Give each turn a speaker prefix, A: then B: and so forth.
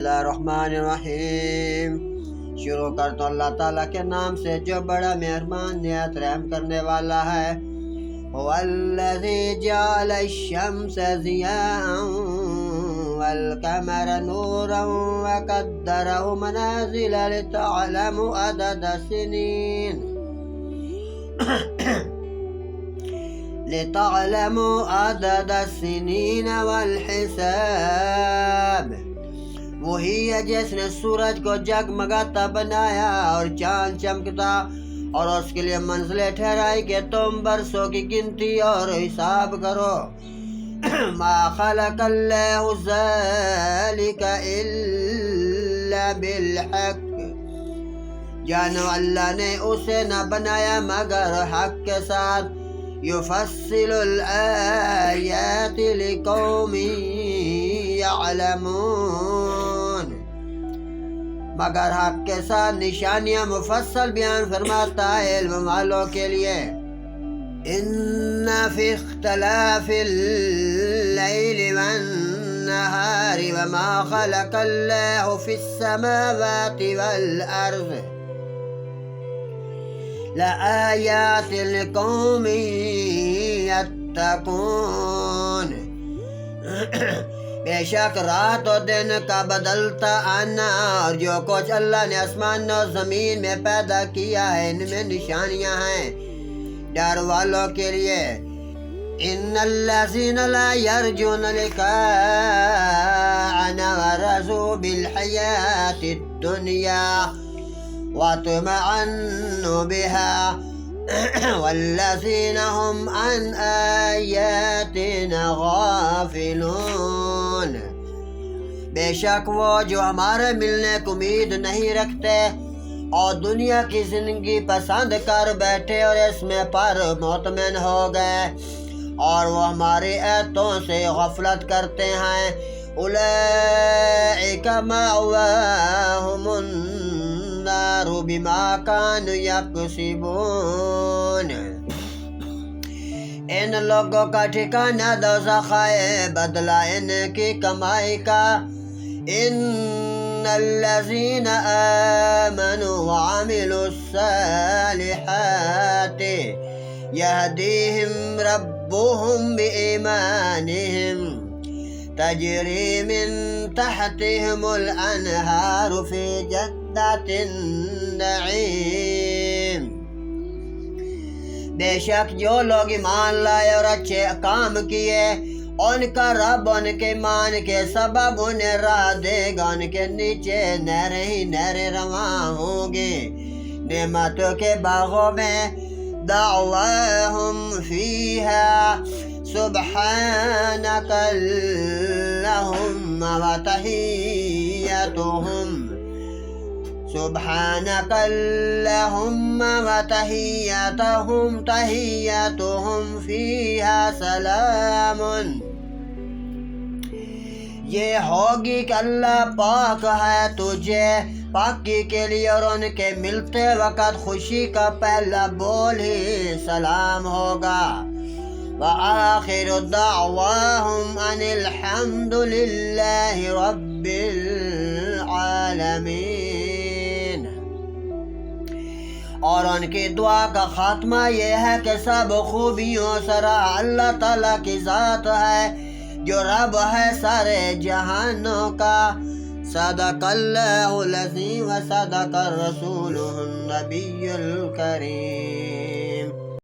A: اللہ الرحمن الرحیم۔ شروع کرتا ہوں اللہ تعالیٰ کے نام سے جو بڑا مہربان نہایت رحم کرنے والا ہے۔ وَالَّذِي جَعَلَ الشَّمْسَ ضِيَاءً وَالْقَمَرَ نُورًا وَقَدَّرَهُ مَنَازِلَ لِتَعْلَمُوا عَدَدَ السِّنِينَ وَالْحِسَابَ۔ وہی ہے جس نے سورج کو جگمگاتا بنایا اور چاند چمکتا، اور اس کے لیے منزلیں ٹھہرائی کہ تم برسوں کی گنتی اور حساب کرو۔ ما خلق اللہ ذلک الا بالحق، جانو اللہ نے اسے نہ بنایا مگر حق کے ساتھ۔ یفصل الآیات لقوم یعلمون، مگر حق کے ساتھ نشانیاں مفصل بیان فرماتا ہے علم والوں کے لیے۔ ان فی اختلاف اللیل والنہار وما خلق اللہ فی السماوات والارض لآیات لقوم یتقون۔ بے شک رات و دن کا بدلتا آنا اور جو کچھ اللہ نے آسمان و زمین میں پیدا کیا ہے ان میں نشانیاں ہیں ڈر والوں کے لیے۔ ان الذین لا یرجون لقاءنا ورضوا بالحیاة الدنیا واطمأنوا بها والذین هم عن آیاتنا غافلون۔ بے شک وہ جو ہمارے ملنے کی امید نہیں رکھتے اور دنیا کی زندگی پسند کر بیٹھے اور اس میں پر مطمئن ہو گئے، اور وہ ہماری آیتوں سے غفلت کرتے ہیں۔ اولئک مأواہم النار بما كانوا یکسبون۔ ان لوگوں کا ٹھکانہ دوزخ ہے، بدلہ ان کی کمائی کا۔ ان الذین آمنوا وعملوا الصالحات یہدیہم ربهم بإیمانہم تجری من تحتہم الانہار فی جنات النعیم۔ بے شک جو لوگ ایمان لائے اور اچھے کام کیے، ان کا رب ان کے ایمان کے سبب انہیں راہ دے گا، ان کے نیچے نہریں ہی نہریں رواں ہوں گی نعمتوں کے باغوں میں۔ دعواہم فیہا سبحانک اللہم وتحیتہم سبحانک اللہم تحیتہم فیہا سلام۔ یہ ہوگی کہ اللہ پاک ہے تجھے پاکی کے لیے، اور ان کے ملتے وقت خوشی کا پہلا بول ہی سلام ہوگا۔ وآخر دعواہم ان الحمد للہ رب العالمین۔ اور ان کی دعا کا خاتمہ یہ ہے کہ سب خوبیوں سرا اللہ تعالیٰ کی ذات ہے جو رب ہے سارے جہانوں کا۔ صدق اللہ العظیم و صدق الرسول النبی الکریم۔